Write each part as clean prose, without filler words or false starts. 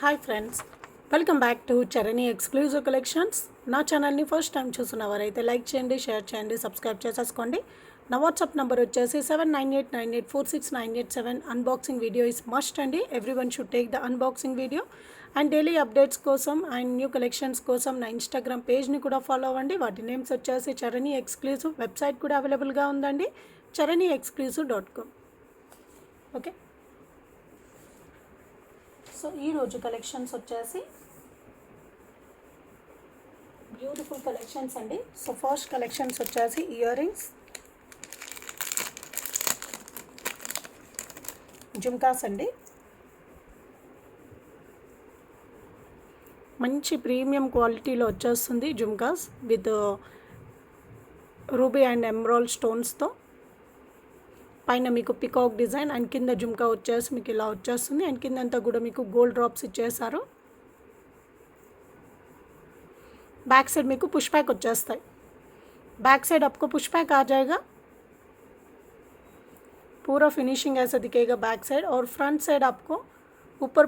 Hi friends, welcome back to Charani exclusive collections. నా ఛానల్ని first time చూస్తున్నవారైతే like చేయండి, share చేయండి, సబ్స్క్రైబ్ చేసేసుకోండి. నా వాట్సాప్ నెంబర్ వచ్చేసి 7998984697. అన్బాక్సింగ్ వీడియో ఇస్ మస్ట్ అండి. Every one should take the unboxing video. And daily updates కోసం and new collections కోసం నా ఇన్స్టాగ్రామ్ పేజ్ని కూడా ఫాలో అవ్వండి. వాటి నేమ్స్ వచ్చేసి చరణి ఎక్స్క్లూజివ్. వెబ్సైట్ కూడా అవైలబుల్గా ఉందండి, charaniexclusive.com. ఓకే, సో ఈరోజు కలెక్షన్స్ వచ్చేసి బ్యూటిఫుల్ కలెక్షన్స్ అండి. సో ఫస్ట్ కలెక్షన్స్ వచ్చేసి ఇయర్ రింగ్స్, జుమ్కాస్ అండి. మంచి ప్రీమియం క్వాలిటీలో వచ్చేస్తుంది jhumkas with ruby and emerald స్టోన్స్తో. పైన మీకు పికాక్ డిజైన్ అండ్ కింద జుమ్కా వచ్చేసి మీకు ఇలా వచ్చేస్తుంది. అండ్ కింద అంతా కూడా మీకు గోల్డ్ డ్రాప్స్ ఇచ్చేసారు. बैक साइड మీకు పుష్ బ్యాక్ వచ్చేస్తాయి. बैक साइड आपको पुश बैक आ जाएगा, पूरा फिनिशिंग ऐसा दिखेगा बैक साइड. और फ्रंट साइड आपको ऊपर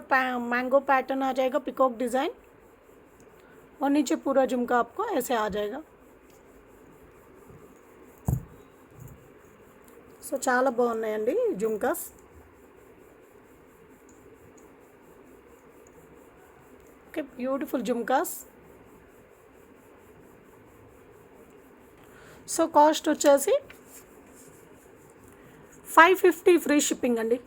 मैंगो पैटर्न आ जाएगा, पिकॉक डिज़ाइन, और नीचे पूरा झुमका आपको ऐसे आ जाएगा. సో చాలా బాగున్నాయండి jhumkas. Okay, beautiful jhumkas. So cost వచ్చేసి 550 ఫ్రీ షిప్పింగ్ అండి.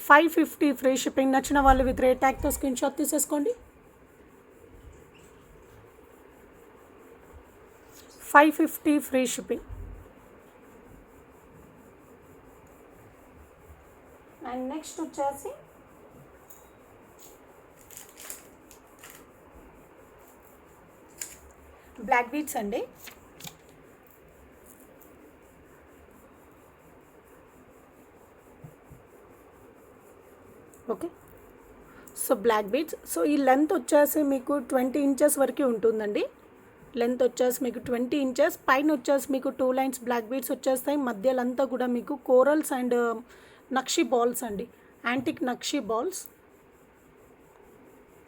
550 ఫ్రీ షిప్పింగ్. నచ్చిన వాళ్ళు విత్ రేట్ ట్యాగ్తో స్క్రీన్ షాట్ తీసేసుకోండి. 550 ఫ్రీ షిప్పింగ్. అండ్ నెక్స్ట్ వచ్చేసి బ్లాక్ బీడ్స్ అండి. Okay, so black beads. So ఈ లెంత్ వచ్చేసి మీకు 20 ఇంచెస్ వరకు ఉంటుందండి. లెంత్ వచ్చేసి మీకు 20 ఇంచెస్. పైన వచ్చేసి మీకు 2 లైన్స్ బ్లాక్ బీడ్స్ వచ్చేస్తాయి. మధ్యలో అంతా కూడా మీకు కోరల్స్ అండ్ నక్షి బాల్స్ అండి, antique nakshi balls,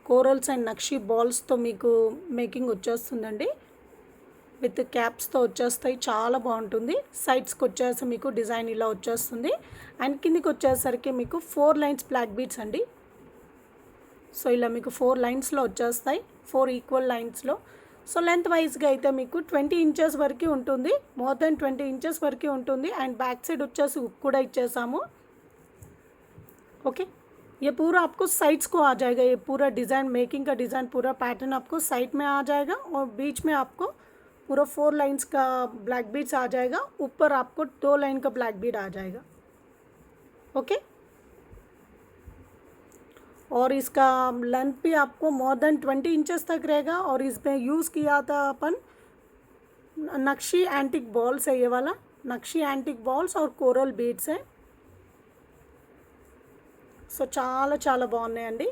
corals and nakshi బాల్స్తో మీకు మేకింగ్ వచ్చేస్తుందండి. విత్ క్యాప్స్తో వచ్చేస్తాయి, చాలా బాగుంటుంది. సైడ్స్కి వచ్చేసి మీకు డిజైన్ ఇలా వచ్చేస్తుంది. అండ్ కిందికి వచ్చేసరికి మీకు 4 లైన్స్ బ్లాక్ బీడ్స్ అండి. సో ఇలా మీకు 4 లైన్స్లో వచ్చేస్తాయి, 4 ఈక్వల్ లైన్స్లో. సో లెంత్ వైజ్గా అయితే మీకు 20 ఇంచెస్ వరకు ఉంటుంది, మోర్ దెన్ 20 ఇంచెస్ వరకు ఉంటుంది. అండ్ బ్యాక్ సైడ్ వచ్చేసి హుక్ కూడా ఇచ్చేసాము. ओके, ये पूरा आपको साइड्स को आ जाएगा. ये पूरा डिज़ाइन, मेकिंग का डिज़ाइन, पूरा पैटर्न आपको साइड में आ जाएगा. और बीच में आपको पूरा 4 लाइंस का ब्लैक बीड्स आ जाएगा. ऊपर आपको 2 लाइन का ब्लैक बीड आ जाएगा. ओके, और इसका लेंथ भी आपको मोर देन 20 इंचेस तक रहेगा. और इसमें यूज़ किया था अपन नक्शी एंटिक बॉल्स है, ये वाला नक्शी एंटिक बॉल्स और कोरल बीड्स है. సో చాలా చాలా బాగున్నాయండి.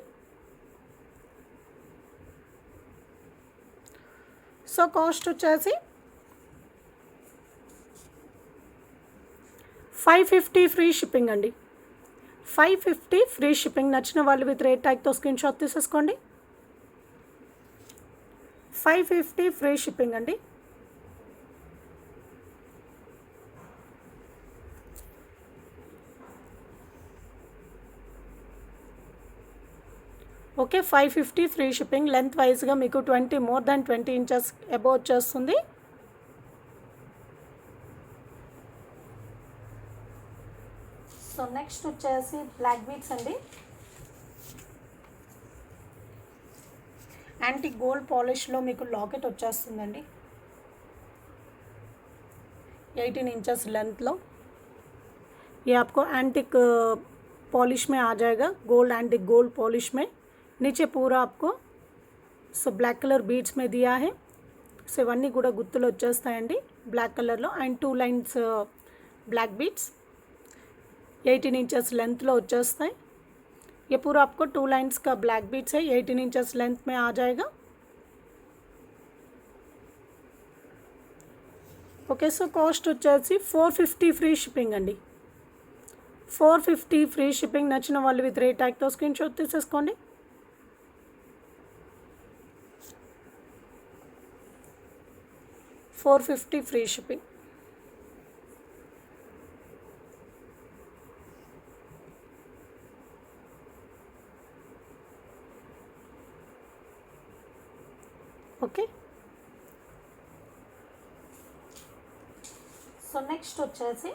సో కాస్ట్ వచ్చేసి 550 ఫ్రీ షిప్పింగ్ అండి. 550 ఫ్రీ షిప్పింగ్. నచ్చిన వాళ్ళు విత్ రేట్ ట్యాగ్తో స్క్రీన్ షాట్ తీసేసుకోండి. 550 ఫ్రీ షిప్పింగ్ అండి. Okay, 550 free shipping. లెంత్ వైజ్గా మీకు 20, మోర్ దాన్ 20 ఇంచెస్ అబోవ్ వచ్చేస్తుంది. సో నెక్స్ట్ వచ్చేసి బ్లాక్ బీడ్స్ అండి. యాంటిక్ గోల్డ్ పాలిష్లో మీకు లాకెట్ వచ్చేస్తుందండి, 18 ఇంచెస్ లెంత్లో. ये आपको एंटिक पॉलिश में आ जाएगा, गोल्ड एंटिक गोल्ड पॉलिश में. नीचे पूरा आपको సో బ్లాక్ కలర్ బీడ్స్ में दिया है. సో ఇవన్నీ కూడా గుత్తులు వచ్చేస్తాయండి బ్లాక్ కలర్లో. And 2 lines black beads 18 inches length లో వచ్చేస్తాయి. ये पूरा आपको 2 लाइन्स का ब्लैक बीड्स है, 18 इंचेस लेंथ में आ जाएगा. ఓకే, సో కాస్ట్ వచ్చేసి 450 ఫ్రీ షిప్పింగ్ అండి. 450 ఫ్రీ షిప్పింగ్. నచ్చిన వాళ్ళు విత్ రేట్ ట్యాగ్తో స్క్రీన్ షాట్ తీసేసుకోండి. 450 free shipping. Okay, so next వచ్చేసి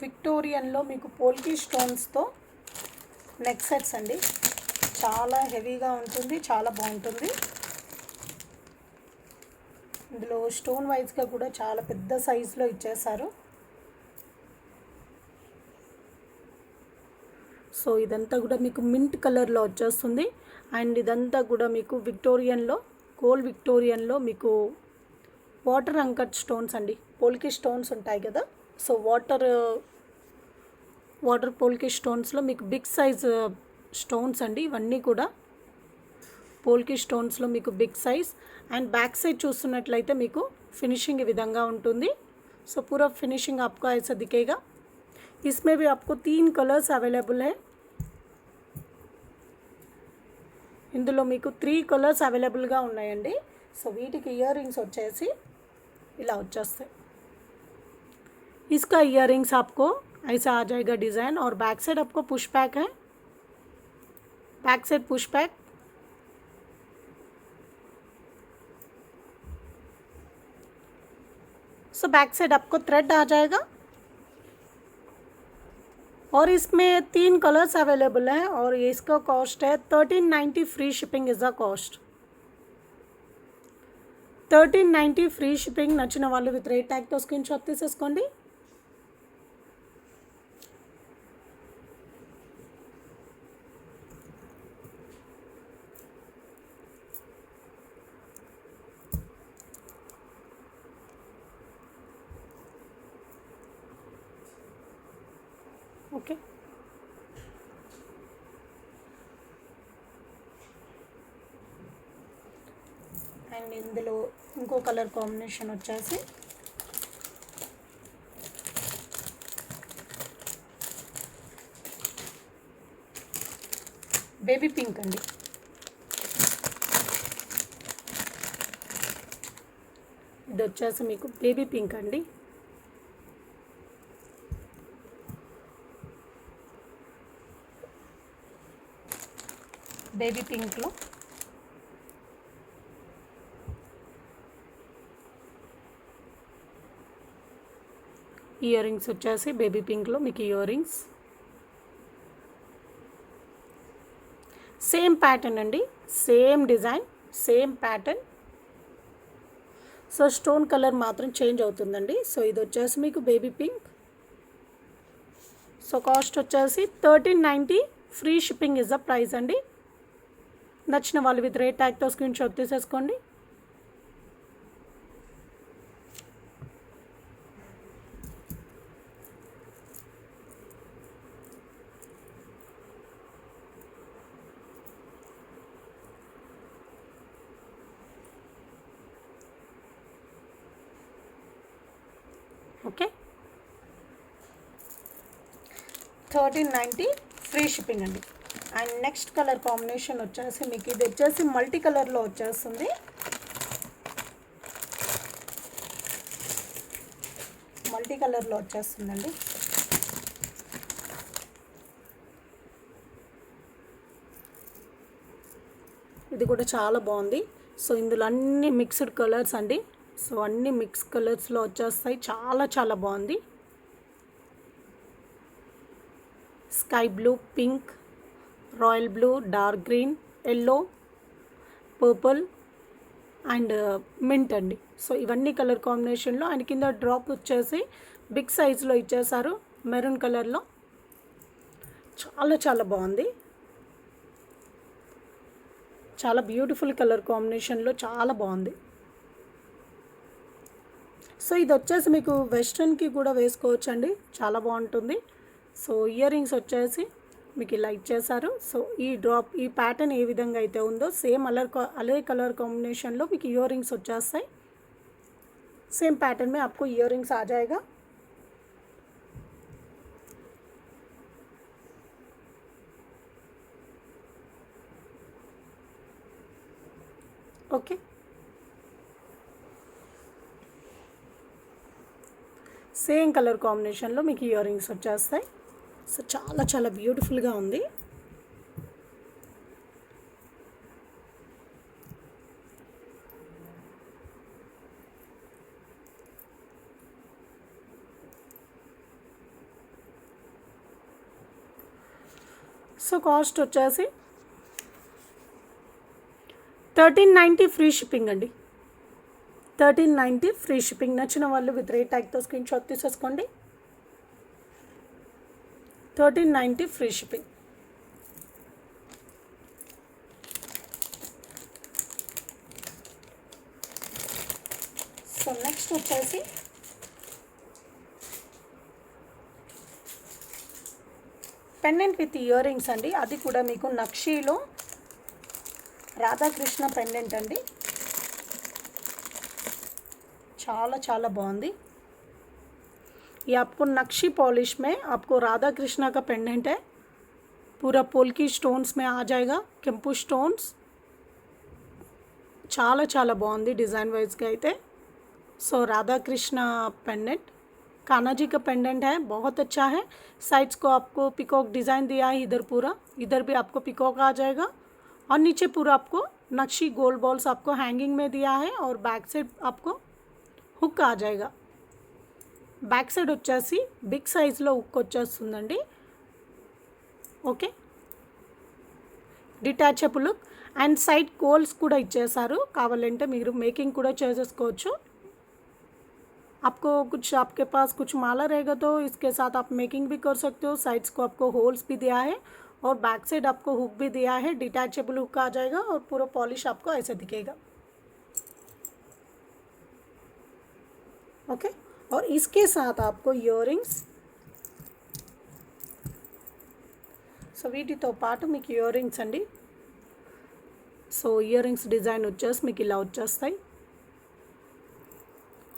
విక్టోరియన్లో మీకు పోల్కి స్టోన్స్తో నెక్ సెట్స్ అండి. చాలా హెవీగా ఉంటుంది, చాలా బాగుంటుంది. ఇందులో స్టోన్ వైజ్గా కూడా చాలా పెద్ద సైజులో ఇచ్చేసారు. సో ఇదంతా కూడా మీకు మింట్ కలర్లో వచ్చేస్తుంది. అండ్ ఇదంతా కూడా మీకు విక్టోరియన్లో, గోల్డ్ విక్టోరియన్లో మీకు వాటర్ అంకట్ స్టోన్స్ అండి. పోల్కి స్టోన్స్ ఉంటాయి కదా, సో వాటర్ పోల్కి స్టోన్స్లో మీకు బిగ్ సైజ్ స్టోన్స్ అండి. ఇవన్నీ కూడా పోల్కి స్టోన్స్లో మీకు big size. And back side చూస్తున్నట్లయితే మీకు फिनिशिंग ఈ విధంగా ఉంటుంది. సో पूरा फिनिशिंग आपको ऐसा दिखेगा. इसमें भी आपको 3 कलर्स अवेलेबल है. ఇందులో మీకు 3 కలర్స్ అవైలబుల్గా ఉన్నాయండి. సో వీటికి ఇయర్ రింగ్స్ వచ్చేసి ఇలా వచ్చేస్తాయి. इसका इयर रिंग्स आपको ऐसा आ जाएगा डिज़ाइन. और बैक साइड आपको पुश बैक है, back side push back. So back side आपको थ्रेड आ जाएगा. और इसमें 3 कलर्स अवेलेबल हैं. और इसका कॉस्ट है 1390 free shipping is the cost. 1390 free shipping. నచ్చిన వాళ్ళు విత్ రేట్ ట్యాగ్తో స్క్రీన్ షాట్ తీసేసుకోండి. ఓకే, అండ్ ఇందులో ఇంకో కలర్ కాంబినేషన్ వచ్చేసి బేబీ పింక్ అండి. ఇది వచ్చేసి మీకు బేబీ పింక్ అండి. బేబీ పింక్లో ఇయర్ రింగ్స్ వచ్చేసి బేబీ పింక్లో మీకు ఇయర్ రింగ్స్ సేమ్ ప్యాటర్న్ అండి, same design, same pattern. So stone colour మాత్రం చేంజ్ అవుతుందండి. సో ఇది వచ్చేసి మీకు బేబీ పింక్. సో కాస్ట్ వచ్చేసి 1390 free shipping is the price అండి. నచ్చిన వాళ్ళు విత్ రేట్ ట్యాగ్తో స్క్రీన్ షాట్ తీసేసుకోండి. ఓకే, 1390 ఫ్రీ షిప్పింగ్ అండి. అండ్ నెక్స్ట్ కలర్ కాంబినేషన్ వచ్చేసి మీకు ఇది వచ్చేసి మల్టీ కలర్లో వచ్చేస్తుంది. మల్టీ కలర్లో వచ్చేస్తుందండి. ఇది కూడా చాలా బాగుంది. సో ఇందులో అన్ని మిక్స్డ్ కలర్స్ అండి. సో అన్ని మిక్స్ కలర్స్లో వచ్చేస్తాయి. చాలా చాలా బాగుంది. Sky blue, pink, royal blue, dark green, yellow, purple and mint అండి. సో ఇవన్నీ కలర్ కాంబినేషన్లో. అండ్ కింద డ్రాప్ వచ్చేసి బిగ్ సైజులో ఇచ్చేసారు మెరూన్ కలర్లో. చాలా చాలా బాగుంది. చాలా బ్యూటిఫుల్ కలర్ కాంబినేషన్లో చాలా బాగుంది. సో ఇది వచ్చేసి మీకు వెస్ట్రన్కి కూడా వేసుకోవచ్చు అండి, చాలా బాగుంటుంది. సో ఇయర్ రింగ్స్ వచ్చేసి మీకు ఇలా ఇచ్చేసారు. సో ఈ ప్యాటర్న్ ఏ విధంగా అయితే ఉందో సేమ్ అదే కలర్ కాంబినేషన్లో మీకు ఇయర్ రింగ్స్ వచ్చేస్తాయి. సేమ్ पैटर्न में आपको इयर रिंग्स आ जाएगा. ఓకే, సేమ్ కలర్ కాంబినేషన్లో మీకు ఇయర్ రింగ్స్ వచ్చేస్తాయి. సో చాలా చాలా బ్యూటిఫుల్గా ఉంది. సో కాస్ట్ వచ్చేసి 1390 ఫ్రీ షిప్పింగ్ అండి. 1390 ఫ్రీ షిప్పింగ్. నచ్చిన వాళ్ళు విత్ రేట్ ట్యాగ్తో స్క్రీన్ షాట్ తీసేసుకోండి. 1390 ఫ్రీ షిప్పింగ్. సో నెక్స్ట్ వచ్చేసి పెండెంట్ విత్ ఇయర్ రింగ్స్ అండి. అది కూడా మీకు నక్షీలో రాధాకృష్ణ పెండెంట్ అండి. చాలా చాలా బాగుంది. ये आपको नक्शी पॉलिश में आपको राधा कृष्णा का पेंडेंट है. पूरा पोल्की स्टोन्स में आ जाएगा, केंपू स्टोन्स. చాలా చాలా బాగుంది డిज़ाइन वाइज అయితే. सो राधा कृष्णा पेंडेंट कान्हा जी का पेंडेंट है, बहुत अच्छा है. साइड्स को आपको पिकॉक डिज़ाइन दिया है इधर पूरा, इधर भी आपको पिकॉक आ जाएगा और नीचे पूरा आपको नक्शी गोल्ड बॉल्स आपको हैंगिंग में दिया है और बैक साइड आपको हुक आ जाएगा. బ్యాక్ సైడ్ వచ్చేసి బిగ్ సైజ్లో హుక్ వచ్చేస్తుందండి. ఓకే, డిటాచబుల్ అండ్ సైడ్ కోల్స్ కూడా ఇచ్చేసారు. కావాలంటే మీరు మేకింగ్ కూడా చేసేసుకోవచ్చు. आपको कुछ आपके पास कुछ माला रहेगा तो इसके साथ आप मेकिंग भी कर सकते हो. साइड्स को आपको होल्स भी दिया है और बैक साइड आपको हुक भी दिया है. डिटैचेबल हुक आ जाएगा और पूरा पॉलिश आपको ऐसे दिखेगा. ओके, और इसके साथ आपको इयर रिंग्स. సో వీటితో పాటు మీకు ఇయర్ రింగ్స్ అండి. సో ఇయర్ రింగ్స్ డిज़ाइन వచ్చేసి మీకు ఇలా వచ్చేస్తాయి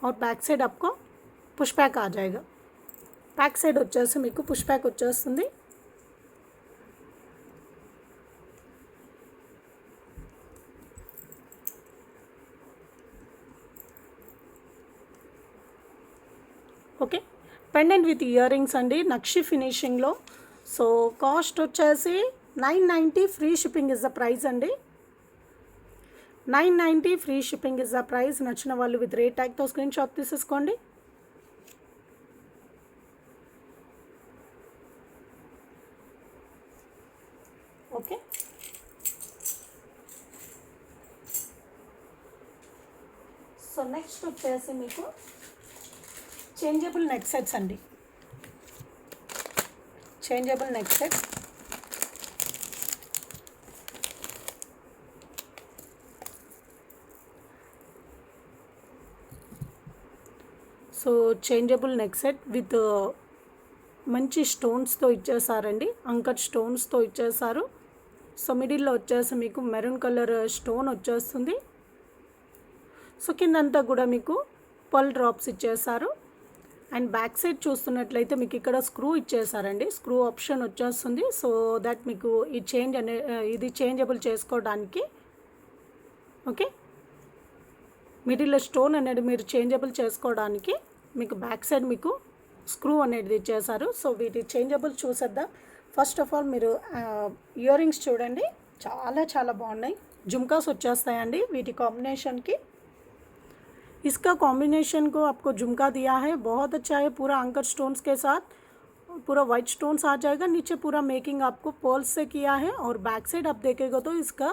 और बैक साइड आपको पुश बैक आ जाएगा. बैक साइड వచ్చేసి మీకు పుష్ బ్యాక్ వచ్చేస్తుంది. Okay, pendant with ear rings అండి నక్షి ఫినిషింగ్లో. సో కాస్ట్ వచ్చేసి 990 free shipping is the price అండి. 990 free shipping is the price. నచ్చిన వాళ్ళు విత్ రేట్ ట్యాగ్తో స్క్రీన్ షాట్ తీసేసుకోండి. ఓకే, సో నెక్స్ట్ వచ్చేసి మీకు చేంజబుల్ నెక్ సెట్స్ అండి. Changeable neck sets. So changeable neck set with మంచి స్టోన్స్తో ఇచ్చేసారండి. అంకట్ స్టోన్స్తో ఇచ్చేసారు. సో మిడిల్లో వచ్చేసి మీకు మెరూన్ కలర్ స్టోన్ వచ్చేస్తుంది. సో కిందంతా కూడా మీకు పర్ల్ డ్రాప్స్ ఇచ్చేసారు. అండ్ బ్యాక్ సైడ్ చూస్తున్నట్లయితే మీకు ఇక్కడ స్క్రూ ఇచ్చేసారండి. స్క్రూ ఆప్షన్ వచ్చేస్తుంది. సో దట్ మీకు ఈ ఇది చేంజబుల్ చేసుకోవడానికి. ఓకే, మిడిల్లో స్టోన్ అనేది మీరు చేంజబుల్ చేసుకోవడానికి మీకు బ్యాక్ సైడ్ మీకు స్క్రూ అనేది ఇచ్చేసారు. సో వీటి చేంజబుల్ చూసేద్దాం. ఫస్ట్ ఆఫ్ ఆల్ మీరు ఇయర్ రింగ్స్ చూడండి, చాలా చాలా బాగున్నాయి. జుమ్కాస్ వచ్చేస్తాయండి వీటి కాంబినేషన్కి. इसका कॉम्बिनेशन को आपको झुमका दिया है, बहुत अच्छा है. पूरा अंकर स्टोन्स के साथ पूरा वाइट स्टोन्स आ जाएगा. नीचे पूरा मेकिंग आपको पर्ल्स से किया है और बैक साइड आप देखेगा तो इसका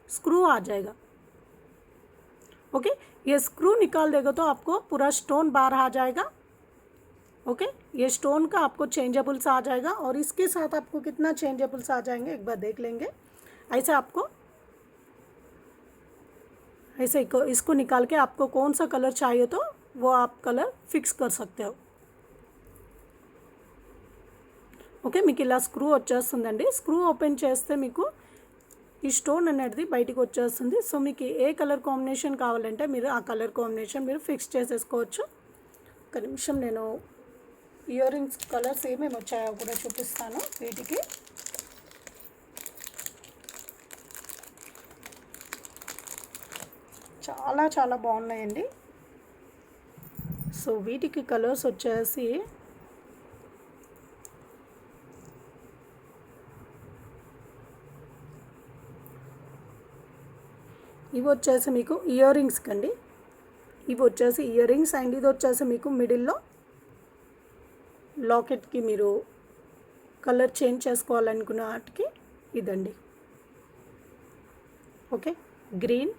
स्क्रू आ जाएगा. ओके, ये स्क्रू निकाल देगा तो आपको पूरा स्टोन बाहर आ जाएगा. ओके, ये स्टोन का आपको चेंजेबल्स आ जाएगा. और इसके साथ आपको कितना चेंजेबल्स आ जाएंगे एक बार देख लेंगे. ऐसे आपको ऐसे इसको निकाल के आपको कौन सा कलर चाहिए तो वो आप कलर फिक्स कर सकते हो. ఓకే, మీకు ఇలా స్క్రూ వచ్చేస్తుందండి. స్క్రూ ఓపెన్ చేస్తే మీకు ఈ స్టోన్ అనేది బయటికి వచ్చేస్తుంది. సో మీకు ఏ కలర్ కాంబినేషన్ కావాలంటే మీరు ఆ కలర్ కాంబినేషన్ మీరు ఫిక్స్ చేసేసుకోవచ్చు. ఒక నిమిషం నేను ఇయర్ రింగ్స్ కలర్స్ ఏమేమి వచ్చాయో కూడా చూపిస్తాను వీటికి. చాలా చాలా బాగున్నాయండి. సో వీటికి కలర్స్ వచ్చేసి ఇవి వచ్చేసి మీకు ఇయర్ రింగ్స్ కండి. ఇవి వచ్చేసి ఇయర్ రింగ్స్ అండ్ ఇది వచ్చేసి మీకు మిడిల్లో లాకెట్కి మీరు కలర్ చేంజ్ చేసుకోవాలనుకున్న వాటికి ఇదండి. ఓకే, గ్రీన్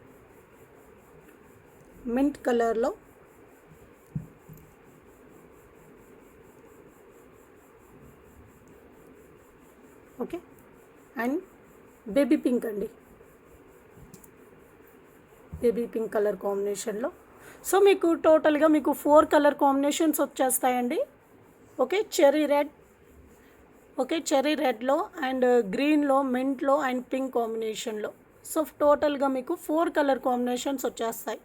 మింట్ కలర్లో ఓకే అండ్ బేబీ పింక్ అండి, బేబీ పింక్ కలర్ కాంబినేషన్లో. సో మీకు టోటల్గా మీకు 4 కలర్ కాంబినేషన్స్ వచ్చేస్తాయండి. Okay, cherry red, okay cherry రెడ్లో అండ్ గ్రీన్లో, మింట్లో అండ్ పింక్ కాంబినేషన్లో. సో టోటల్గా మీకు 4 కలర్ కాంబినేషన్స్ వచ్చేస్తాయి.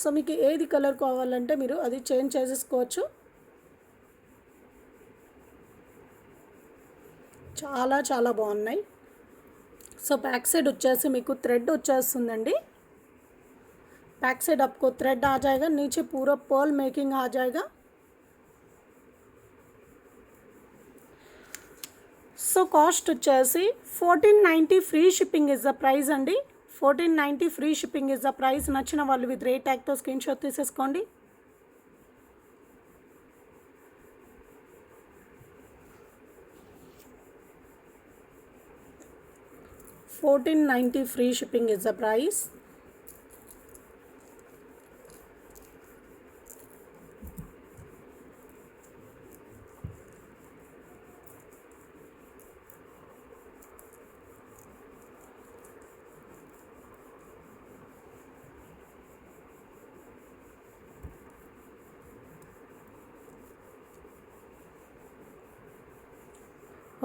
సో మీకు ఏది కలర్ కావాలంటే మీరు అది చేంజ్ చేసేసుకోవచ్చు. చాలా చాలా బాగున్నాయి. సో బ్యాక్ సైడ్ వచ్చేసి మీకు థ్రెడ్ వచ్చేస్తుందండి. बैक साइड आपको थ्रेड आ जाएगा, नीचे पूरा पर्ल मेकिंग आ जाएगा. సో కాస్ట్ వచ్చేసి 1490 free shipping is the price అండి. 1490 free shipping is the price. నచ్చిన వాళ్ళు విత్ రేట్ ట్యాగ్తో స్క్రీన్ షాట్ తీసేసుకోండి. $1490 free shipping is the price.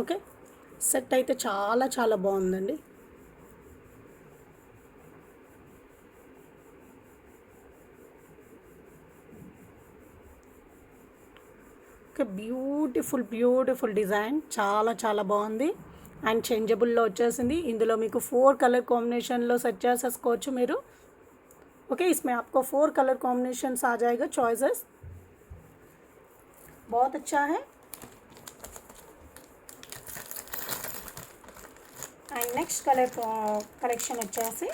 Okay, set అయితే చాలా చాలా బాగుందండి. ఓకే, బ్యూటిఫుల్ డిజైన్, చాలా చాలా బాగుంది అండ్ చేంజబుల్లో వచ్చేసింది. ఇందులో మీకు 4 కలర్ కాంబినేషన్లో సెట్ చేసేసుకోవచ్చు మీరు. ओके, इसमें आपको 4 कलर कॉम्बिनेशंस आ जाएगा चॉइसेस. बहुत अच्छा है. అండ్ నెక్స్ట్ కలర్ కలెక్షన్ వచ్చేసి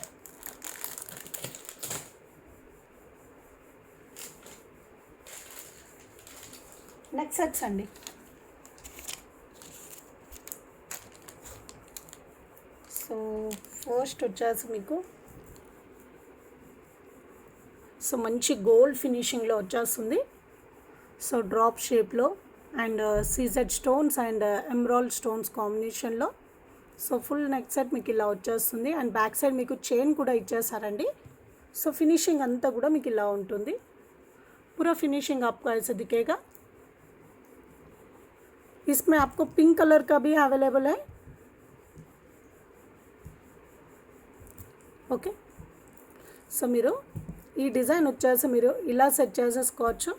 నెక్స్ట్ సెట్స్ అండి. సో ఫస్ట్ వచ్చేసి మీకు సో మంచి గోల్డ్ ఫినిషింగ్లో వచ్చేస్తుంది. సో డ్రాప్ షేప్లో and CZ stones and emerald stones కాంబినేషన్లో. సో ఫుల్ నెక్ సెట్ మీకు ఇలా వచ్చేస్తుంది అండ్ బ్యాక్ సైడ్ మీకు చైన్ కూడా ఇచ్చేసారండి. సో ఫినిషింగ్ అంతా కూడా మీకు ఇలా ఉంటుంది. पूरा फिनिशिंग आपको ऐसे दिखेगा. इसमें आपको पिंक कलर का भी अवेलेबल है. ఓకే, సో మీరు ఈ డిజైన్ వచ్చేసి మీరు ఇలా సెట్ చేసేసుకోవచ్చు.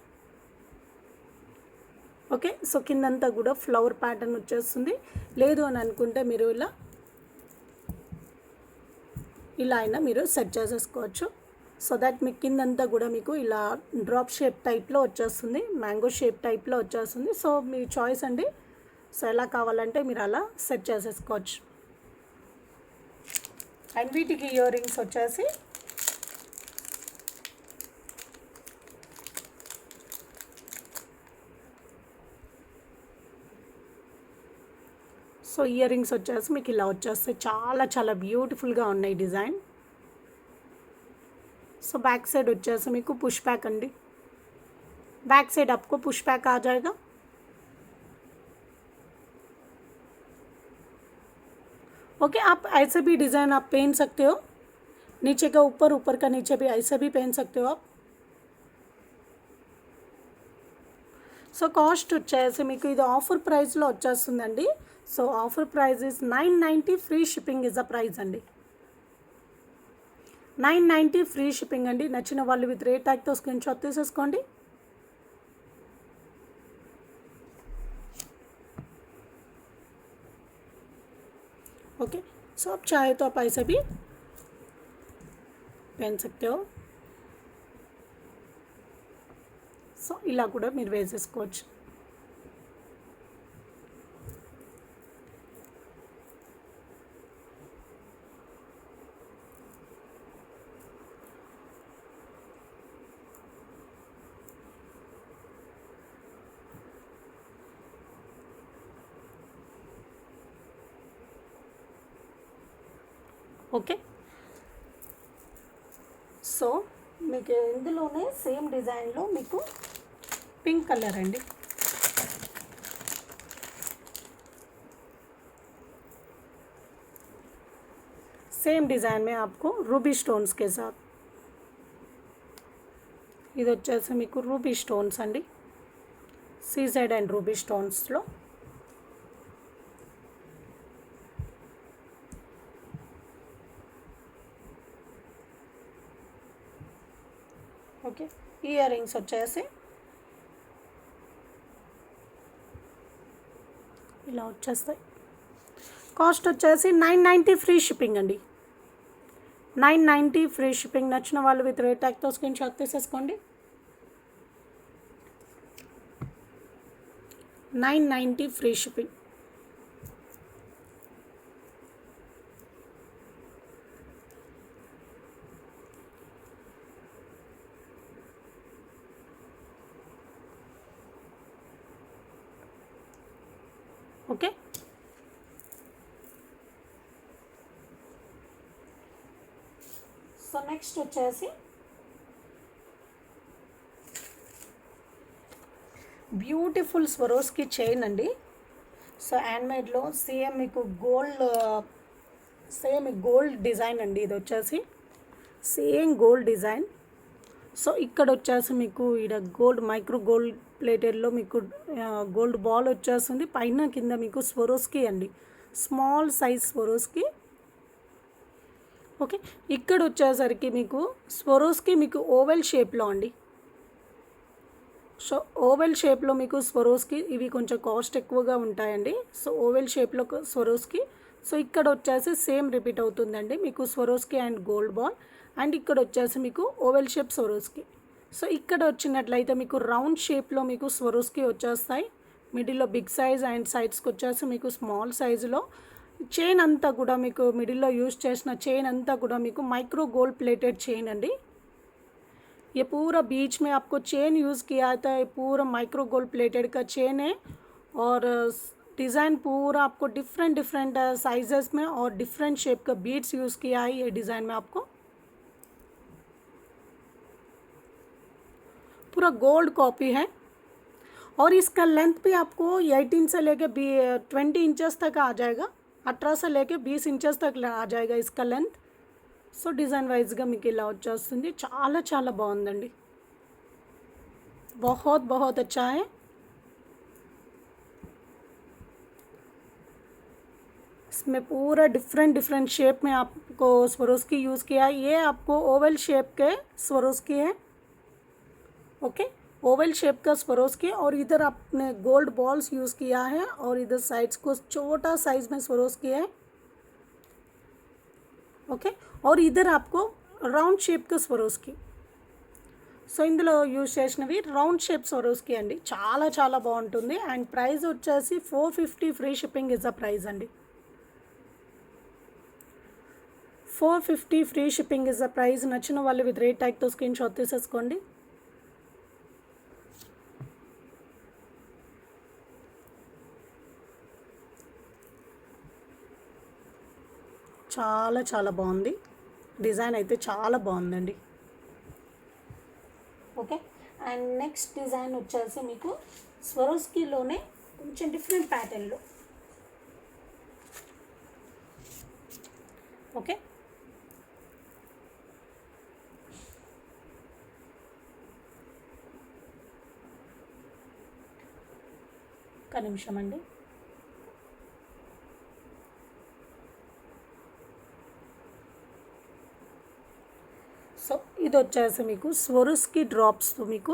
ఓకే, సో కిందంతా కూడా ఫ్లవర్ ప్యాటర్న్ వచ్చేస్తుంది. లేదు అని అనుకుంటే మీరు ఇలా అయినా మీరు సెట్ చేసేసుకోవచ్చు. సో దట్ మీ కిందంతా కూడా మీకు ఇలా డ్రాప్ షేప్ టైప్లో వచ్చేస్తుంది, మ్యాంగో షేప్ టైప్లో వచ్చేస్తుంది. సో మీ చాయిస్ అండి. సో ఎలా కావాలంటే మీరు అలా సెట్ చేసేసుకోవచ్చు. అండ్ వీటికి ఇయర్ రింగ్స్ వచ్చేసి సో ఇయర్ రింగ్స్ వచ్చేసి మీకు ఇలా వచ్చేస్తాయి. చాలా చాలా బ్యూటిఫుల్గా ఉన్నాయి డిజైన్. సో बैक साइड వచ్చేసి మీకు పుష్ बैक अंडी. बैक साइड आपको पुश बैक आ जाएगा. ओके, आप ऐसे भी डिज़ाइन आप पहन सकते हो. नीचे का ऊपर, ऊपर का नीचे भी ऐसे भी पहन सकते हो आप. సో కాస్ట్ వచ్చేసి మీకు ఇది ఆఫర్ ప్రైస్లో వచ్చేస్తుందండి. So offer price is 990 free shipping is the price అండి. 990 ఫ్రీ షిప్పింగ్ అండి. నచ్చిన వాళ్ళు విత్ రేట్ ట్యాగ్తో స్క్రీన్ షాట్ తీసేసుకోండి. ओके, सो आप चाहे तो आप ऐसे भी पहन सकते हो. సో ఇలా కూడా మీరు వేసేసుకోవచ్చు. ఓకే, సో మీకు ఇందులోనే సేమ్ డిజైన్లో మీకు పింక్ కలర్ అండి. सेम डिज़ाइन में आपको रूबी स्टोन्स के साथ ఇది వచ్చేసి మీకు రూబీ స్టోన్స్ అండి, సీజెడ్ అండ్ రూబీ స్టోన్స్లో. ఓకే, ఇయర్ రింగ్స్ వచ్చేసి ఇలా వచ్చేస్తాయి. కాస్ట్ వచ్చేసి 990 ఫ్రీ షిప్పింగ్ అండి. 990 ఫ్రీ షిప్పింగ్. నచ్చిన వాళ్ళు విత్ రేట్ ట్యాగ్తో స్క్రీన్ షాట్ తీసేసుకోండి. 990 free shipping. Okay, so next వచ్చేసి బ్యూటిఫుల్ స్వరోస్కి చైన్ అండి. సో హ్యాండ్మేడ్లో సేమ్ మీకు గోల్డ్ డిజైన్ అండి. ఇది వచ్చేసి సేమ్ గోల్డ్ డిజైన్. సో ఇక్కడ వచ్చేసి మీకు ఇక్కడ గోల్డ్ మైక్రో గోల్డ్ ప్లేటెడ్లో మీకు గోల్డ్ బాల్ వచ్చేస్తుంది. పైన కింద మీకు స్వరోస్కి అండి, స్మాల్ సైజ్ స్వరోస్కి. ఓకే, ఇక్కడ వచ్చేసరికి మీకు స్వరోస్కి మీకు ఓవెల్ షేప్లో అండి. సో ఓవెల్ షేప్లో మీకు స్వరోస్కి ఇవి కొంచెం కాస్ట్ ఎక్కువగా ఉంటాయండి. సో ఓవెల్ షేప్లో స్వరోస్కి. సో ఇక్కడ వచ్చేసి సేమ్ రిపీట్ అవుతుందండి మీకు Swarovski and gold ball. And ఇక్కడ వచ్చేసి మీకు ఓవెల్ షేప్ స్వరోస్కి. సో ఇక్కడ వచ్చినట్లయితే మీకు రౌండ్ షేప్లో మీకు స్వరోస్కి వచ్చేస్తాయి. మిడిల్లో బిగ్ సైజ్ అండ్ సైడ్స్కి వచ్చేసి మీకు స్మాల్ సైజులో. చైన్ అంతా కూడా మీకు మిడిల్లో యూజ్ చేసిన చైన్ అంతా కూడా మీకు మైక్रो गोल्ड प्लेटेड चेन अंडी. ये पूरा बीच में आपको चेन यूज़ किया था. ये पूरा माइक्रो गोल्ड प्लेटेड का चेन है और डिज़ाइन पूरा आपको डिफरेंट साइजेस में और डिफरेंट शेप का बीड्स यूज़ किया है ये डिज़ाइन में. आपको पूरा गोल्ड कॉपी है और इसका लेंथ भी आपको 18 से लेके 20 इंचेस तक आ जाएगा. 18 से लेके 20 इंचेस तक आ जाएगा इसका लेंथ. సో డిజైన్ వైజ్గా మీకు ఇలా వచ్చేస్తుంది. చాలా చాలా బాగుందండి, बहुत बहुत अच्छा है. इसमें पूरा डिफरेंट शेप में आपको स्वरोस्की यूज़ किया है. ये आपको ओवल शेप के स्वरोस्की है. ओके, ओवल शेप का स्वरोस्की. और इधर आपने गोल्ड बॉल्स यूज़ किया है और इधर साइड्स को छोटा साइज़ में स्वरोस्की है. ओके, और इधर आपको राउंड शेप का स्वरोस्की. సో ఇందులో యూజ్ చేసినవి రౌండ్ షేప్ స్వరోస్కి అండి. చాలా చాలా బాగుంటుంది. అండ్ ప్రైస్ వచ్చేసి 450 free shipping is the price అండి. 450 free shipping is the price. నచ్చిన వాళ్ళు విత్ రేట్ ట్యాగ్తో స్క్రీన్ షాట్ తీసేసుకోండి. చాలా చాలా బాగుంది. డిజైన్ అయితే చాలా బాగుందండి. ఓకే, అండ్ నెక్స్ట్ డిజైన్ వచ్చేసి మీకు స్వరోస్కీలోనే కొంచెం డిఫరెంట్ ప్యాటర్న్లో. ఓకే, ఒక్క నిమిషం అండి. సో ఇది వచ్చేసి మీకు స్వరోస్కి డ్రాప్స్తో మీకు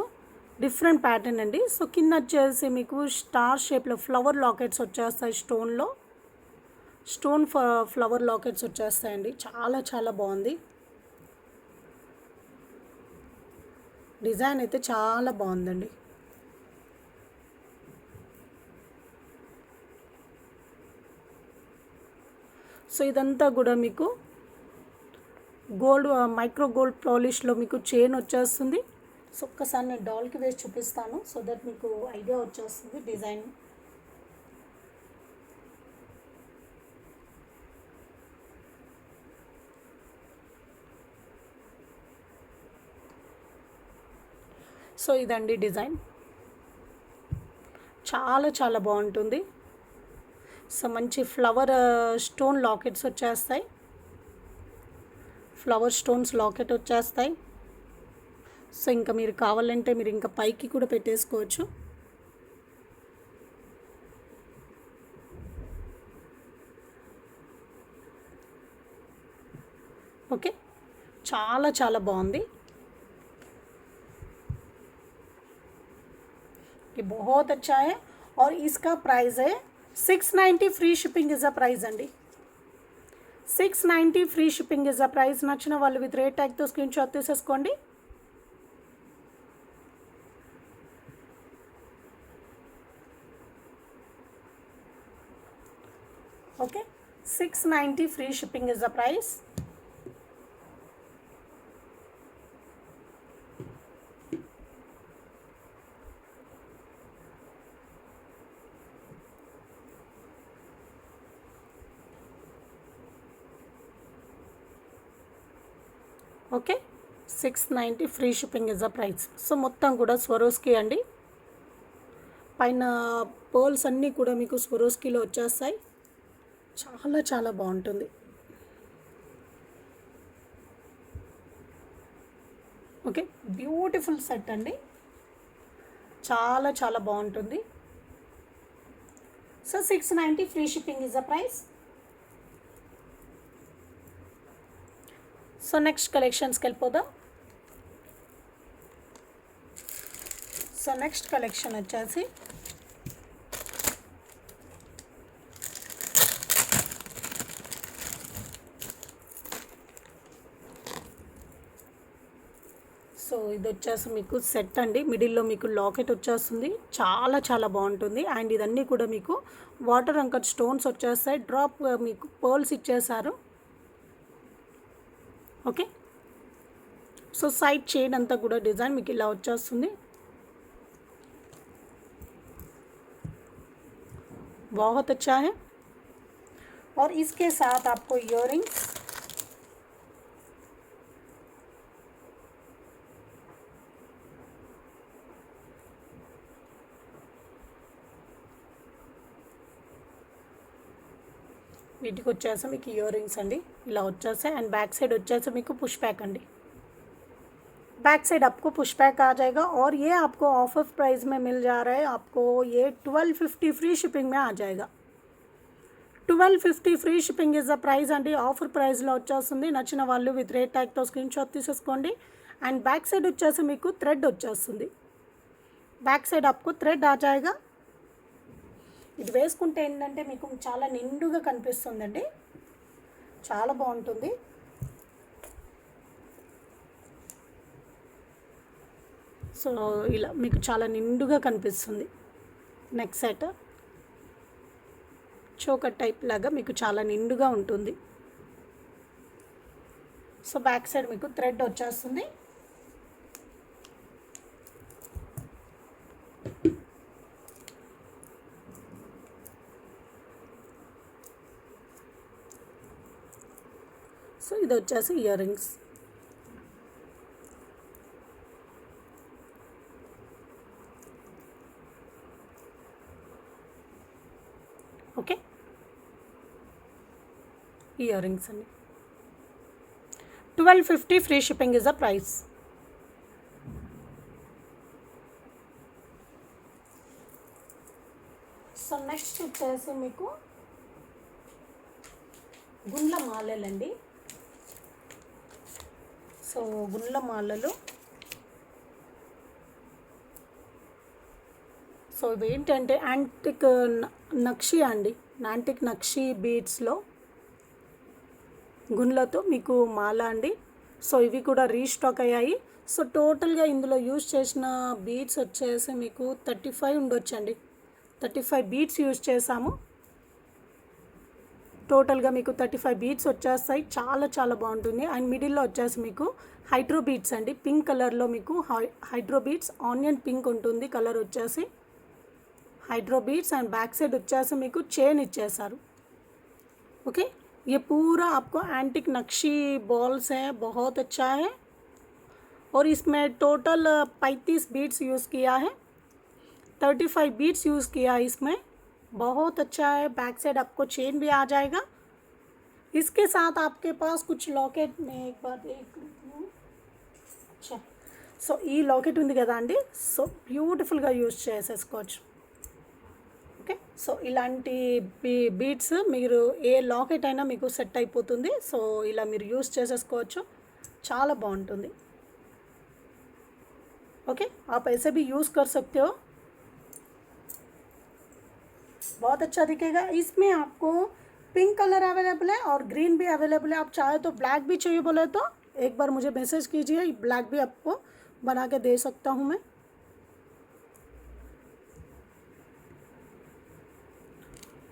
డిఫరెంట్ ప్యాటర్న్ అండి. సో కింద వచ్చేసి మీకు స్టార్ షేప్లో ఫ్లవర్ లాకెట్స్ వచ్చేస్తాయి. స్టోన్ ఫ్లవర్ లాకెట్స్ వచ్చేస్తాయండి. చాలా చాలా బాగుంది. డిజైన్ అయితే చాలా బాగుందండి. సో ఇదంతా కూడా మీకు గోల్డ్ మైక్రో గోల్డ్ పాలిష్లో మీకు చైన్ వచ్చేస్తుంది. సో ఒక్కసారి నేను డాల్కి వేసి చూపిస్తాను సో దట్ మీకు ఐడియా వచ్చేస్తుంది డిజైన్. సో ఇదండి డిజైన్, చాలా చాలా బాగుంటుంది. సో మంచి ఫ్లవర్ స్టోన్ లాకెట్స్ వచ్చేస్తాయి, ఫ్లవర్ స్టోన్స్ లాకెట్ వచ్చేస్తాయి. సో ఇంకా మీరు కావాలంటే మీరు ఇంకా పైకి కూడా పెట్టేసుకోవచ్చు. ఓకే, చాలా చాలా బాగుంది. ये बहुत अच्छा है और इसका प्राइस है 690 free shipping is a price అండి. 690 free shipping is a price. నచ్చిన వాళ్ళు విత్ రేట్ ట్యాగ్తో స్క్రీన్ షాట్ తీసేసుకోండి. Okay, 690 free shipping is the price. Okay, 690 free shipping is the price. So మొత్తం కూడా స్వరోస్కి అండి, పైన పర్ల్స్ అన్నీ కూడా మీకు స్వరోస్కీలో వచ్చేస్తాయి. చాలా చాలా బాగుంటుంది. ఓకే, బ్యూటిఫుల్ సెట్ అండి, చాలా చాలా బాగుంటుంది. So 690 free shipping is the price. So next కలెక్షన్స్కి వెళ్ళిపోదాం. సో నెక్స్ట్ కలెక్షన్ వచ్చేసి సో ఇది వచ్చేసి మీకు సెట్ అండి, మిడిల్లో మీకు లాకెట్ వచ్చేస్తుంది, చాలా చాలా బాగుంటుంది. అండ్ ఇదన్నీ కూడా మీకు వాటర్ అంకర్ స్టోన్స్ వచ్చేస్తాయి, డ్రాప్ మీకు పర్ల్స్ ఇచ్చేసారు. ఓకే, సో సైడ్ చైన్ అంతా కూడా డిజైన్ మీకు ఇలా వచ్చేస్తుంది. बहुत अच्छा है और इसके साथ आपको इयररिंग्स, వీటికి వచ్చేసి మీకు ఇయర్ రింగ్స్ అండి ఇలా వచ్చేసాయి. అండ్ बैक साइड వచ్చేసి మీకు పుష్ బ్యాక్ అండి, बैक साइड आपको पुश बैक आ जाएगा और ये आपको ऑफर प्राइस में मिल जा रहा है. आपको ये 1250 फ्री शिपिंग में आ जाएगा. 1250 free shipping is the price అండి, ఆఫర్ ప్రైస్లో వచ్చేస్తుంది. నచ్చిన వాళ్ళు విత్ రేట్ ట్యాగ్తో స్క్రీన్ షాట్ తీసేసుకోండి. అండ్ బ్యాక్ సైడ్ వచ్చేసి మీకు థ్రెడ్ వచ్చేస్తుంది, బ్యాక్ సైడ్ आपको థ్రెడ్ ఆ जाएगा. ఇది వేసుకుంటే ఏంటంటే మీకు చాలా నిండుగా కనిపిస్తుందండి, చాలా బాగుంటుంది. సో ఇలా మీకు చాలా నిండుగా కనిపిస్తుంది. నెక్ సెట్ చోకర్ టైప్ లాగా మీకు చాలా నిండుగా ఉంటుంది. సో బ్యాక్ సైడ్ మీకు థ్రెడ్ వచ్చేస్తుంది. సో ఇది వచ్చేసి ear rings. Okay, ear rings అండి 1250 free shipping is the price. So next వచ్చేసి మీకు గుండ్ల మాలలండి. సో గుండ్ల మాలలు, సో ఇవి ఏంటంటే యాంటిక్ నక్షి అండి, యాంటిక్ నక్షి బీడ్స్లో గుండ్లతో మీకు మాల అండి. సో ఇవి కూడా రీస్టాక్ అయ్యాయి. సో టోటల్గా ఇందులో యూజ్ చేసిన బీడ్స్ వచ్చేసి మీకు 35 ఉండొచ్చండి, 35 బీడ్స్ యూజ్ చేసాము. టోటల్గా మీకు 35 బీడ్స్ వచ్చేస్తాయి. చాలా చాలా బాగుంటుంది. అండ్ మిడిల్లో వచ్చేసి మీకు హైడ్రో బీడ్స్ అండి, పింక్ కలర్లో మీకు హైడ్రో బీడ్స్, ఆనియన్ పింక్ ఉంటుంది కలర్ వచ్చేసి hydro beads. And back side వచ్చేసి మీకు చైన్ ఇచ్చేసారు. ओके, ये पूरा आपको एंटिक नक्शी बॉल्स है, बहुत अच्छा है. और इसमें टोटल 35 बीड्स यूज़ किया है, 35 बीड्स यूज़ किया है इसमें. बहुत अच्छा है. बैक साइड आपको चेन भी आ जाएगा. इसके साथ आपके पास कुछ लॉकेट में एक बार देख लूँ. अच्छा, సో ఈ లాకెట్ ఉంది కదా అండి, సో బ్యూటిఫుల్గా యూజ్ చేసేసుకోవచ్చు. ఓకే, సో ఇలాంటి బీడ్స్ మీరు ఏ లాకెట్ అయినా మీకు సెట్ అయిపోతుంది. సో ఇలా మీరు యూజ్ చేసేసుకోవచ్చు, చాలా బాగుంటుంది. ओके, आप ऐसे भी यूज़ कर सकते हो, बहुत अच्छा दिखेगा. इसमें आपको पिंक कलर अवेलेबल है और ग्रीन भी अवेलेबल है. आप चाहे तो ब्लैक भी चाहिए बोले तो एक बार मुझे मैसेज कीजिए, ब्लैक भी आपको बना के दे सकता हूँ मैं.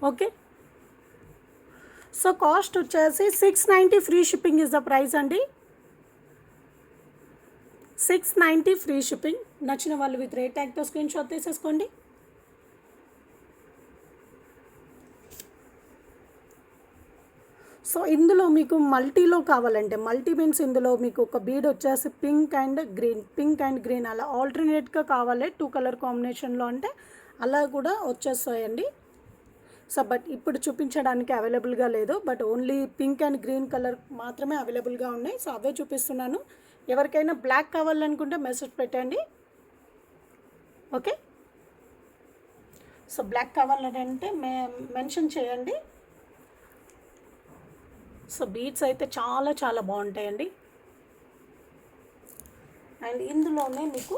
ఓకే, సో కాస్ట్ వచ్చేసి 690 free shipping is the price అండి. 690 ఫ్రీ షిప్పింగ్. నచ్చిన వాళ్ళు విత్ రేట్ ట్యాగ్తో స్క్రీన్ షాట్ తీసేసుకోండి. సో ఇందులో మీకు మల్టీలో కావాలంటే, మల్టీ మీన్స్ ఇందులో మీకు ఒక బీడ్ వచ్చేసి పింక్ అండ్ గ్రీన్ అలా ఆల్టర్నేట్గా కావాలి 2 కలర్ కాంబినేషన్లో అంటే అలా కూడా వచ్చేస్తాయండి. సో బట్ ఇప్పుడు చూపించడానికి అవైలబుల్గా లేదు, but only pink and green colour మాత్రమే అవైలబుల్గా ఉన్నాయి. సో అవే చూపిస్తున్నాను. ఎవరికైనా బ్లాక్ కావాలనుకుంటే మెసేజ్ పెట్టండి. ఓకే, సో బ్లాక్ కావాలంటే మెన్షన్ చేయండి. సో బీడ్స్ అయితే చాలా చాలా బాగుంటాయండి. అండ్ ఇందులోనే మీకు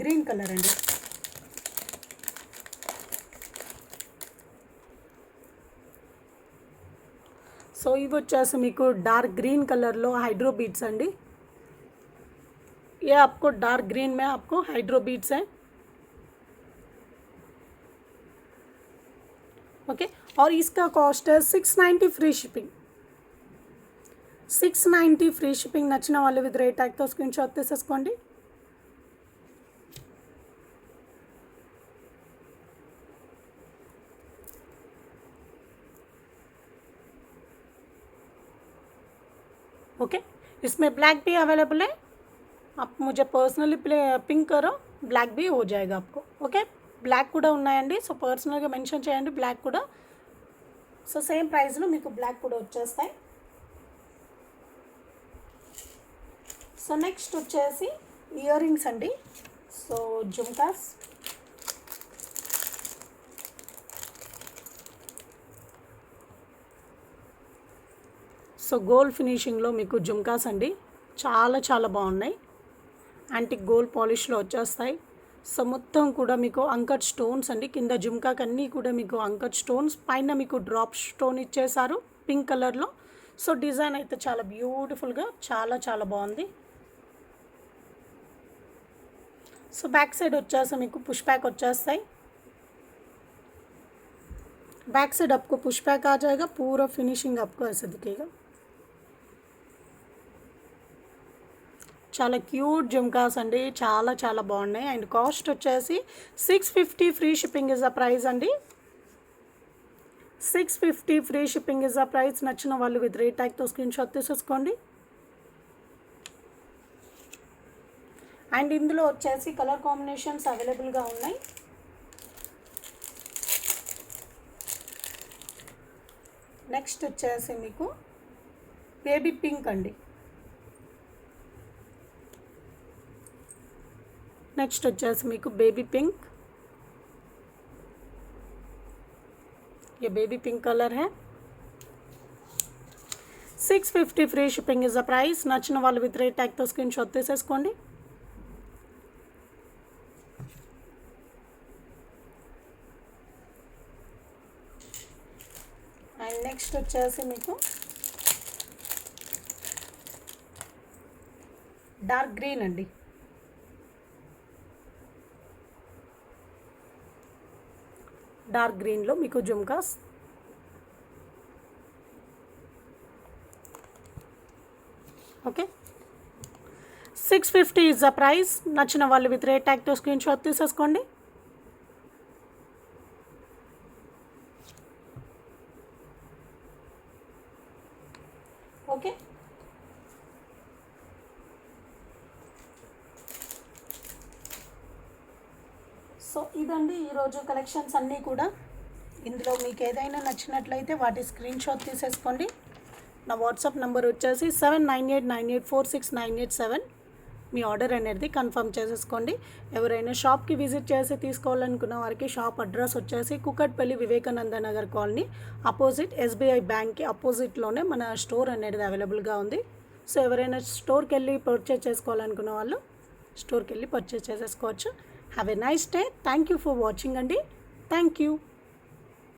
గ్రీన్ కలర్ అండి, సో ఇవి వచ్చేసి మీకు డార్క్ గ్రీన్ కలర్లో హైడ్రో బీడ్స్ అండి. ये आपको डार्क ग्रीन में आपको हाइड्रो बीड्स है. ओके, और इसका कॉस्ट है 690 फ्री शिपिंग. 690 free shipping. నచ్చిన వాళ్ళు విత్ రేట్ ట్యాగ్తో స్క్రీన్ షాట్ తీసేసుకోండి. ओके, इसमें ब्लैक भी अवेलेबल है. आप मुझे पर्सनली पिंक करो, ब्लैक भी हो जाएगा आपको. ఓకే, బ్లాక్ కూడా ఉన్నాయండి. సో పర్సనల్గా మెన్షన్ చేయండి బ్లాక్ కూడా. సో సేమ్ ప్రైస్లో మీకు బ్లాక్ కూడా వచ్చేస్తాయి. సో నెక్స్ట్ వచ్చేసి ఇయర్ రింగ్స్ అండి. సో జుమ్కాస్, సో గోల్డ్ ఫినిషింగ్లో మీకు జుమ్కాస్ అండి, చాలా చాలా బాగున్నాయి. యాంటిక్ గోల్డ్ పాలిష్లో వచ్చేస్తాయి. సో మొత్తం కూడా మీకు అంకట్ స్టోన్స్ అండి. కింద జుమ్కాకి అన్నీ కూడా మీకు అంకట్ స్టోన్స్, పైన మీకు డ్రాప్ స్టోన్ ఇచ్చేసారు పింక్ కలర్లో. సో డిజైన్ అయితే చాలా బ్యూటిఫుల్గా చాలా చాలా బాగుంది. సో బ్యాక్ సైడ్ వచ్చేసి మీకు పుష్ బ్యాక్ వచ్చేస్తాయి. बैक साइड आपको पुश बैक आ जाएगा, पूरा फिनिशिंग आपको ऐसे दिखेगा. చాలా క్యూట్ జుమ్కాస్ అండి, చాలా చాలా బాగున్నాయి. అండ్ కాస్ట్ వచ్చేసి 650 free shipping is the price అండి. 650 free shipping is the price. నచ్చిన వాళ్ళు విత్ రేట్ ట్యాగ్తో స్క్రీన్ షాట్ తీసేసుకోండి. అండ్ ఇందులో వచ్చేసి కలర్ కాంబినేషన్స్ అవైలబుల్గా ఉన్నాయి. నెక్స్ట్ వచ్చేసి మీకు బేబీ పింక్ అండి. నెక్స్ట్ వచ్చేసి మీకు బేబీ పింక్, ये बेबी पिंक कलर है. 650 free shipping is the price. నచ్చిన వాళ్ళు విత్ రేట్ ట్యాగ్తో స్క్రీన్ షాట్ తీసేసుకోండి. అండ్ నెక్స్ట్ వచ్చేసి మీకు డార్క్ గ్రీన్ అండి. డార్క్ గ్రీన్లో మీకు jhumkas. Okay, 650 is the price. నచ్చిన వాళ్ళు విత్ రేట్ ట్యాగ్తో స్క్రీన్ షాట్ తీసేసుకోండి. ఓకే, సో ఇదండి ఈరోజు కలెక్షన్స్ అన్నీ కూడా. ఇందులో మీకు ఏదైనా నచ్చినట్లయితే వాటి స్క్రీన్ షాట్ తీసేసుకోండి. నా వాట్సాప్ నెంబర్ వచ్చేసి 7998946987. మీ ఆర్డర్ అనేది కన్ఫర్మ్ చేసేసుకోండి. ఎవరైనా షాప్కి విజిట్ చేసి తీసుకోవాలనుకున్న వారికి షాప్ అడ్రస్ వచ్చేసి Kukatpally Vivekananda Nagar colony opposite SBI బ్యాంక్కి ఆపోజిట్లోనే మన స్టోర్ అనేది అవైలబుల్గా ఉంది. సో ఎవరైనా స్టోర్కి వెళ్ళి పర్చేజ్ చేసుకోవాలనుకున్న వాళ్ళు స్టోర్కి వెళ్ళి పర్చేజ్ చేసేసుకోవచ్చు. Have a nice day. Thank you for watching అండి. Thank you.